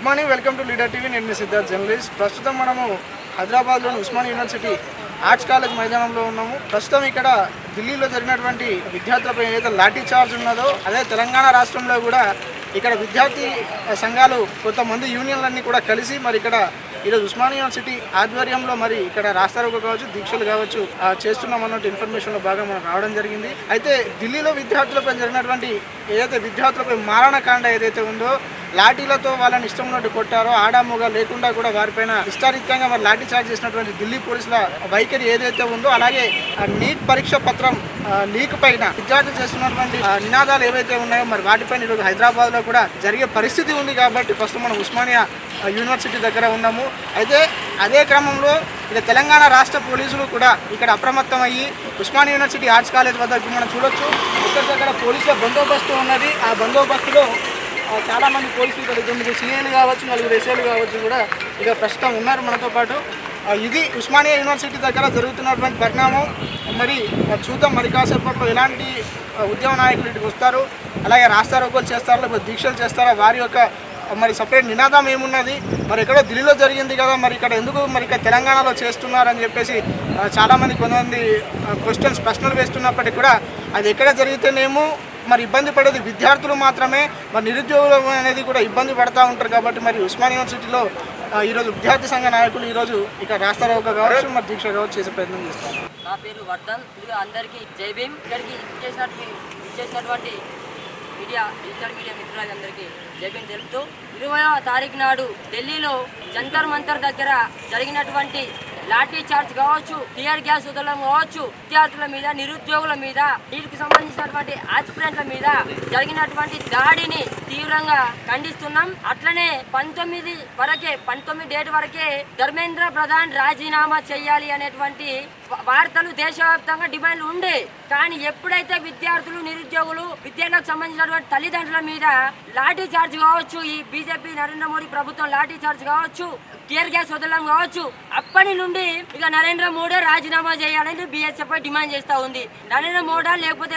Morning, welcome to leader TV. నేను మీ Siddharth, journalist. ప్రస్తుతం మనము హైదరాబాద్లోని ఉస్మానియా యూనివర్సిటీ ఆర్ట్స్ కాలేజ్ మైదానంలో ఉన్నాము. ప్రస్తుతం ఇక్కడ ఢిల్లీలో జరిగినటువంటి విద్యార్థులపై ఏదైతే లాఠీ చార్జ్ ఉన్నదో, అదే తెలంగాణ రాష్ట్రంలో కూడా ఇక్కడ విద్యార్థి సంఘాలు కొంతమంది యూనియన్లన్నీ కూడా కలిసి మరి ఇక్కడ ఈరోజు ఉస్మానియా యూనివర్సిటీ ఆధ్వర్యంలో మరి ఇక్కడ రాస్తారోకో కావచ్చు, దీక్షలు కావచ్చు చేస్తున్నాం అన్నట్టు ఇన్ఫర్మేషన్లో బాగా మనకు రావడం జరిగింది. అయితే ఢిల్లీలో విద్యార్థులపై జరిగినటువంటి ఏదైతే విద్యార్థులపై మారణకాండ ఏదైతే ఉందో, లాఠీలతో వాళ్ళని ఇష్టం ఉన్నట్టు కొట్టారో, ఆడామోగా లేకుండా కూడా వారిపైన ఇష్టారీత్యంగా మరి లాఠీ చార్జ్ చేసినటువంటి ఢిల్లీ పోలీసుల వైఖరి ఏదైతే ఉందో, అలాగే నీట్ పరీక్ష పత్రం లీక్ పైన విద్యార్థులు చేస్తున్నటువంటి నినాదాలు ఏవైతే ఉన్నాయో మరి వాటిపైన ఈరోజు హైదరాబాద్లో కూడా జరిగే పరిస్థితి ఉంది. కాబట్టి ప్రస్తుతం మనం ఉస్మానియా యూనివర్సిటీ దగ్గర ఉన్నాము. అయితే అదే క్రమంలో ఇక తెలంగాణ రాష్ట్ర పోలీసులు కూడా ఇక్కడ అప్రమత్తం అయ్యి ఉస్మానియా యూనివర్సిటీ ఆర్ట్స్ కాలేజ్ వద్ద మనం చూడొచ్చు, ఒక్కరి దగ్గర పోలీసుల బందోబస్తు ఉన్నది. ఆ బందోబస్తులో చాలామంది పోలీసులు ఇక్కడ 9 సీఏలు కావచ్చు, 4 ఎస్ఏలు కావచ్చు కూడా ఇక ప్రస్తుతం ఉన్నారు మనతో పాటు. ఇది ఉస్మానియా యూనివర్సిటీ దగ్గర జరుగుతున్నటువంటి పరిణామం. మరి చూద్దాం మరి కాసేపట్లో ఎలాంటి ఉద్యమ నాయకులు ఇటుకు వస్తారు, అలాగే రాస్తారోకోలు చేస్తారో లేకపోతే దీక్షలు చేస్తారో, వారి యొక్క మరి సపరేట్ నినాదం ఏమున్నది, మరి ఎక్కడో ఢిల్లీలో జరిగింది కదా మరి ఇక్కడ ఎందుకు మరి ఇక్కడ తెలంగాణలో చేస్తున్నారని చెప్పేసి కొంతమంది ప్రశ్నలు వేస్తున్నప్పటికీ కూడా అది ఎక్కడ జరిగితేనేమో మరి ఇబ్బంది పడేది విద్యార్థులు మాత్రమే, మరి నిరుద్యోగులు అనేది కూడా ఇబ్బంది పడుతూ ఉంటారు. కాబట్టి మరి ఉస్మానియా యూనివర్సిటీలో ఈరోజు విద్యార్థి సంఘ నాయకులు ఈరోజు ఇక్కడ రాస్తారోకో కావచ్చు, మరి దీక్ష కావచ్చు చేసే ప్రయత్నం చేస్తారు. నా పేరు వర్ధన్. అందరికీ జై భీమ్. ఇక్కడికి ఇచ్చేసినటువంటి డిజిటల్ మీడియా మిత్రులందరికీ జై భీమ్ తెలుపుతూ 20వ తారీఖు నాడు ఢిల్లీలో జంతర్ మంతర్ దగ్గర జరిగినటువంటి లాఠీ చార్జ్ కావచ్చు, టియర్ గ్యాస్ వదలడం కావచ్చు, విద్యార్థుల మీద, నిరుద్యోగుల మీద, వీటికి సంబంధించినటువంటి ఆస్పిరెంట్ల మీద జరిగినటువంటి దాడిని తీవ్రంగా ఖండిస్తున్నాం. అట్లనే 19 డేట్ వరకే ధర్మేంద్ర ప్రధాన్ రాజీనామా చేయాలి అనేటువంటి వార్తలు దేశవ్యాప్తంగా డిమాండ్లు ఉండే. కానీ ఎప్పుడైతే విద్యార్థులు, నిరుద్యోగులు, విద్యార్థులకు సంబంధించినటువంటి తల్లిదండ్రుల మీద లాఠీ చార్జ్ కావచ్చు, ఈ బీజేపీ నరేంద్ర మోడీ ప్రభుత్వం లాఠీ చార్జ్ కావచ్చు, టియర్ గ్యాస్ వదలడం కావచ్చు, అప్పటి నుండి ఇక నరేంద్ర మోడీ రాజీనామా చేయాలని బీఎస్ఎఫ్ డిమాండ్ చేస్తా ఉంది. నరేంద్ర మోడీ లేకపోతే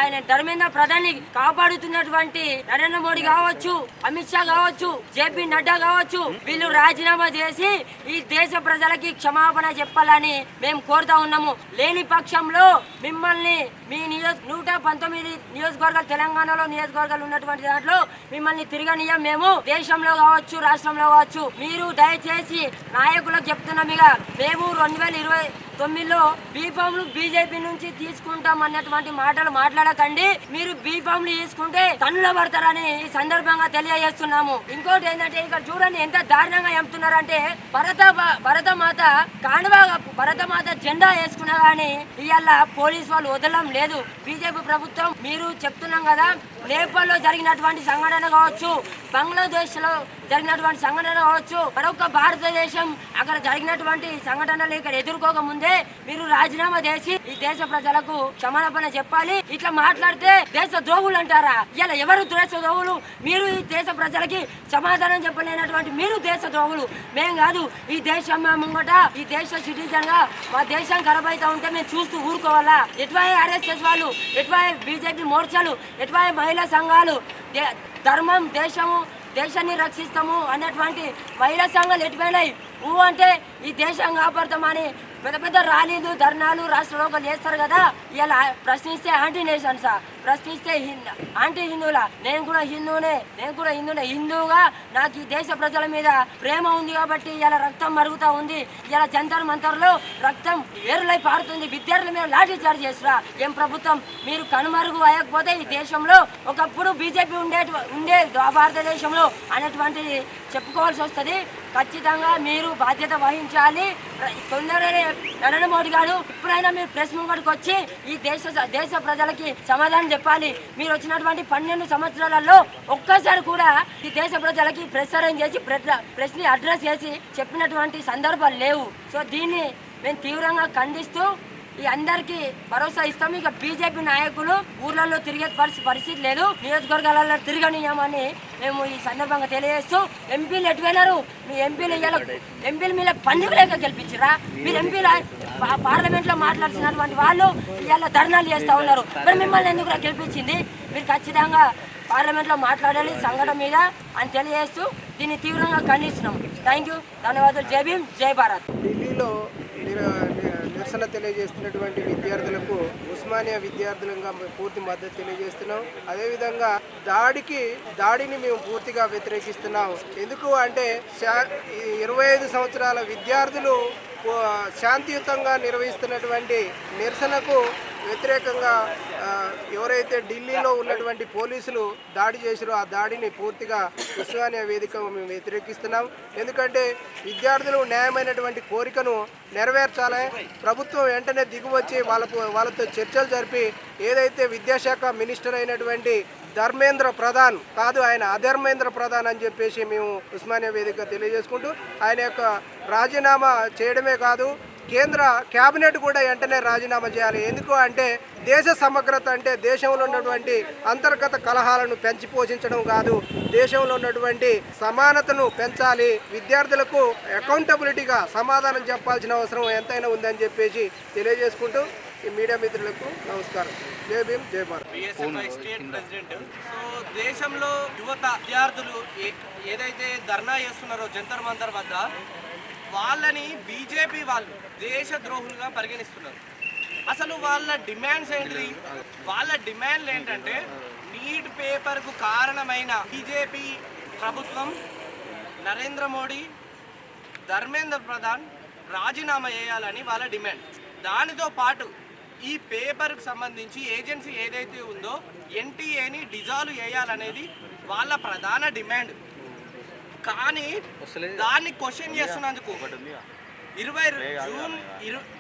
ఆయన ధర్మేంద్ర ప్రధాని కాపాడుతున్నటువంటి నరేంద్ర మోడీ కావచ్చు, అమిత్ షా కావచ్చు, జేపీ నడ్డా కావచ్చు, వీళ్ళు రాజీనామా చేసి ఈ దేశ ప్రజలకి క్షమాపణ చెప్పాలని మేము కోరుతా ఉన్నాము. లేని పక్షంలో మిమ్మల్ని మీ 119 నియోజకవర్గాలు, తెలంగాణలో నియోజకవర్గాలు ఉన్నటువంటి దాంట్లో మిమ్మల్ని తిరగనీయం. మేము దేశంలో కావచ్చు, రాష్ట్రంలో కావచ్చు. మీరు దయచేసి నాయకులకు చెప్తున్నాం, ఇక మేము 2029లో బీఫామ్లు బీజేపీ నుంచి తీసుకుంటాం అన్నటువంటి మాటలు మాట్లాడకండి. మీరు బీఫామ్లు తీసుకుంటే తన్నుల పడతారని ఈ సందర్భంగా తెలియజేస్తున్నాము. ఇంకోటి ఏంటంటే ఇక్కడ చూడండి ఎంత దారుణంగా చెప్తున్నారంటే, భరతమాత జెండా వేసుకున్నా గానీ ఇవాళ పోలీసు వాళ్ళు వదలడం లేదు. బీజేపీ ప్రభుత్వం మీరు చెప్తున్నాం కదా, నేపాల్లో జరిగినటువంటి సంఘటన కావచ్చు, బంగ్లాదేశ్ లో జరిగినటువంటి సంఘటన కావచ్చు, మరొక భారతదేశం అక్కడ జరిగినటువంటి సంఘటనలు ఇక్కడ ఎదుర్కోక ముందే మీరు రాజీనామా చేసి ఈ దేశ ప్రజలకు క్షమాపణ చెప్పాలి. ఇట్లా మాట్లాడితే దేశ ద్రోహులు అంటారా? ఇలా ఎవరు దేశ ద్రోహులు? మీరు ఈ దేశ ప్రజలకి సమాధానం చెప్పలేనటువంటి మీరు దేశ ద్రోహులు. మేం కాదు. ఈ దేశం ముంగట ఈ దేశ సిటిజన్ గా మా దేశం ఖరాబ్ అవుతా ఉంటే మేము చూస్తూ ఊరుకోవాలా? ఎటువై ఆర్ఎస్ఎస్ వాళ్ళు, ఎటువై బీజేపీ మోర్చాలు, ఎటువై మహిళా సంఘాలు, ధర్మం, దేశాన్ని రక్షిస్తాము అన్నటువంటి మహిళా సంఘాలు ఎటుపోయినాయి? అంటే ఈ దేశం కాపాడతామని పెద్ద పెద్ద ర్యాలీలు, ధర్నాలు రాష్ట్రంలో చేస్తారు కదా. ఇలా ప్రశ్నిస్తే యాంటీ నేషన్సా? ప్రశ్నిస్తే యాంటీ హిందువులా? నేను కూడా హిందువునే. హిందువుగా నాకు ఈ దేశ ప్రజల మీద ప్రేమ ఉంది కాబట్టి ఇలా రక్తం మరుగుతా ఉంది. ఇలా జంతర్ మంతర్లో రక్తం ఏరులై పారుతుంది. విద్యార్థుల మీద లాఠీ చార్జ్ చేస్తురా ఏం ప్రభుత్వం? మీరు కనుమరుగు అయ్యకపోతే ఈ దేశంలో ఒకప్పుడు బీజేపీ ఉండే భారతదేశంలో అనేటువంటిది చెప్పుకోవాల్సి వస్తుంది. ఖచ్చితంగా మీరు బాధ్యత వహించాలి. తొందరనే నరేంద్ర మోడీ గారు ఇప్పుడైనా మీరు ప్రెస్ ముంగడికి వచ్చి ఈ దేశ ప్రజలకి సమాధానం చెప్పాలి. మీరు వచ్చినటువంటి 12 సంవత్సరాలలో ఒక్కసారి కూడా ఈ దేశ ప్రజలకి ప్రెస్ అరేంజ్ చేసి ప్రెస్ ని అడ్రస్ చేసి చెప్పినటువంటి సందర్భాలు లేవు. సో దీన్ని మేము తీవ్రంగా ఖండిస్తూ ఈ అందరికీ భరోసా ఇస్తాము. ఇక బీజేపీ నాయకులు ఊర్లలో తిరిగే పరిస్థితి లేదు, నియోజకవర్గాలలో తిరగనీయమని మేము ఈ సందర్భంగా తెలియజేస్తూ, ఎంపీలు ఎటువైనారు? మీ ఎంపీలు మీద పండుగ లేక గెలిపించరా? మీరు ఎంపీల పార్లమెంట్ లో మాట్లాడుతున్నటువంటి వాళ్ళు ఇవాళ ధర్నాలు చేస్తా ఉన్నారు. మరి మిమ్మల్ని ఎందుకు గెలిపించింది? మీరు ఖచ్చితంగా పార్లమెంట్ లో మాట్లాడాలి సంఘటన మీద అని తెలియజేస్తూ దీన్ని తీవ్రంగా ఖండిస్తున్నాం. థ్యాంక్ యూ, ధన్యవాదాలు. జై భీమ్, జై భారత్. ఢిల్లీలో నిరసన తెలియజేస్తున్నటువంటి విద్యార్థులకు ఉస్మానియా విద్యార్థులుగా పూర్తి మద్దతు తెలియజేస్తున్నాం. అదేవిధంగా దాడిని మేము పూర్తిగా వ్యతిరేకిస్తున్నాం. ఎందుకు అంటే 25 సంవత్సరాల విద్యార్థులు శాంతియుతంగా నిర్వహిస్తున్నటువంటి నిరసనకు వ్యతిరేకంగా ఎవరైతే ఢిల్లీలో ఉన్నటువంటి పోలీసులు దాడి చేశారో ఆ దాడిని పూర్తిగా ఉస్మానియా వేదిక మేము వ్యతిరేకిస్తున్నాం. ఎందుకంటే విద్యార్థులు న్యాయమైనటువంటి కోరికను నెరవేర్చాలి. ప్రభుత్వం వెంటనే దిగువచ్చి వాళ్ళతో చర్చలు జరిపి ఏదైతే విద్యాశాఖ మినిస్టర్ అయినటువంటి ధర్మేంద్ర ప్రధాన్ కాదు, ఆయన అధర్మేంద్ర ప్రధాన్ అని చెప్పేసి మేము ఉస్మానియా వేదిక తెలియజేసుకుంటూ ఆయన యొక్క రాజీనామా చేయడమే కాదు, కేంద్ర క్యాబినెట్ కూడా వెంటనే రాజీనామా చేయాలి. ఎందుకు అంటే దేశ సమగ్రత అంటే దేశంలో ఉన్నటువంటి అంతర్గత కలహాలను పెంచి పోషించడం కాదు, దేశంలో ఉన్నటువంటి సమానతను పెంచాలి. విద్యార్థులకు అకౌంటబిలిటీగా సమాధానం చెప్పాల్సిన అవసరం ఎంతైనా ఉందని చెప్పేసి తెలియజేసుకుంటూ ఈ మీడియా మిత్రులకు నమస్కారం. జై భీమ్, జై Bharat. BSFI state president. So దేశంలో యువత విద్యార్థులు ఏదైతే ధర్నా చేస్తున్నారో జంతర్ మంతర్ వద్ద వాళ్ళని బీజేపీ వాళ్ళు దేశద్రోహులుగా పరిగణిస్తున్నారు. అసలు వాళ్ళ డిమాండ్స్ ఏంటిది? వాళ్ళ డిమాండ్లు ఏంటంటే నీట్ పేపర్కు కారణమైన బీజేపీ ప్రభుత్వం, నరేంద్ర మోడీ, ధర్మేంద్ర ప్రధాన్ రాజీనామా చేయాలని వాళ్ళ డిమాండ్. దానితో పాటు ఈ పేపర్కు సంబంధించి ఏజెన్సీ ఏదైతే ఉందో ఎన్టీఏని డిజాల్వ్ చేయాలనేది వాళ్ళ ప్రధాన డిమాండ్. కానీ దాన్ని క్వశ్చన్ చేస్తున్నందుకు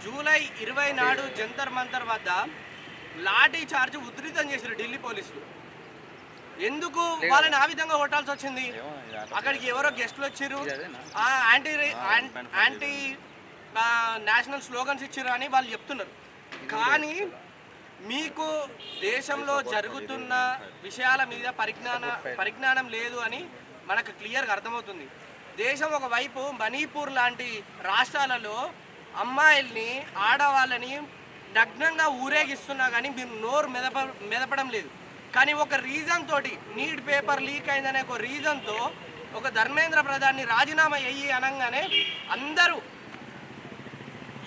జూలై 20 నాడు జంతర్ మంతర్ వద్ద లాఠీ చార్జ్ ఉధృతం చేశారు ఢిల్లీ పోలీసులు. ఎందుకు వాళ్ళని ఆ విధంగా కొట్టాల్సి వచ్చింది? అక్కడికి ఎవరో గెస్టులు వచ్చారు, యాంటీ నేషనల్ స్లోగన్స్ ఇచ్చారు అని వాళ్ళు చెప్తున్నారు. కానీ మీకు దేశంలో జరుగుతున్న విషయాల మీద పరిజ్ఞానం లేదు అని మనకు క్లియర్గా అర్థమవుతుంది. దేశం ఒకవైపు మణిపూర్ లాంటి రాష్ట్రాలలో అమ్మాయిల్ని, ఆడవాళ్ళని నగ్నంగా ఊరేగిస్తున్నా కానీ మీరు నోరు మెదపడం లేదు. కానీ ఒక రీజన్ తోటి నీట్ పేపర్ లీక్ అయిందనే ఒక రీజన్తో ఒక ధర్మేంద్ర ప్రధాన్ని రాజీనామా అయ్యి అనగానే అందరూ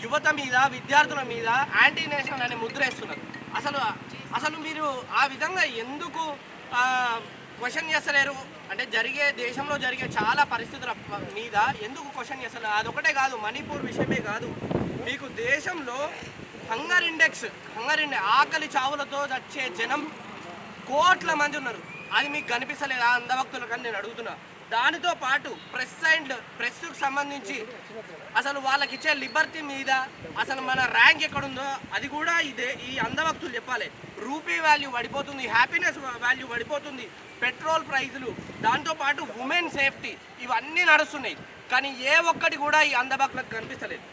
యువత మీద, విద్యార్థుల మీద యాంటీ నేషనల్ అనే ముద్ర వేస్తున్నారు. అసలు మీరు ఆ విధంగా ఎందుకు క్వశ్చన్ చేస్తలేరు? అంటే దేశంలో జరిగే చాలా పరిస్థితుల మీద ఎందుకు క్వశ్చన్ చేస్తారు? అదొకటే కాదు, మణిపూర్ విషయమే కాదు, మీకు దేశంలో హంగర్ ఇండెక్స్ ఆకలి చావులతో వచ్చే జనం కోట్ల మంది ఉన్నారు. అది మీకు కనిపిస్తలేదా అంధభక్తులు? కానీ నేను అడుగుతున్నా. దానితో పాటు ప్రెస్కు సంబంధించి అసలు వాళ్ళకి ఇచ్చే లిబర్టీ మీద అసలు మన ర్యాంక్ ఎక్కడుందో అది కూడా ఈ అంధభక్తులు చెప్పాలి. రూపీ వాల్యూ పడిపోతుంది, హ్యాపీనెస్ వాల్యూ పడిపోతుంది, పెట్రోల్ ప్రైజులు, దాంతోపాటు ఉమెన్ సేఫ్టీ, ఇవన్నీ నడుస్తున్నాయి. కానీ ఏ ఒక్కటి కూడా ఈ అంధభక్తులకు కనిపిస్తలేదు.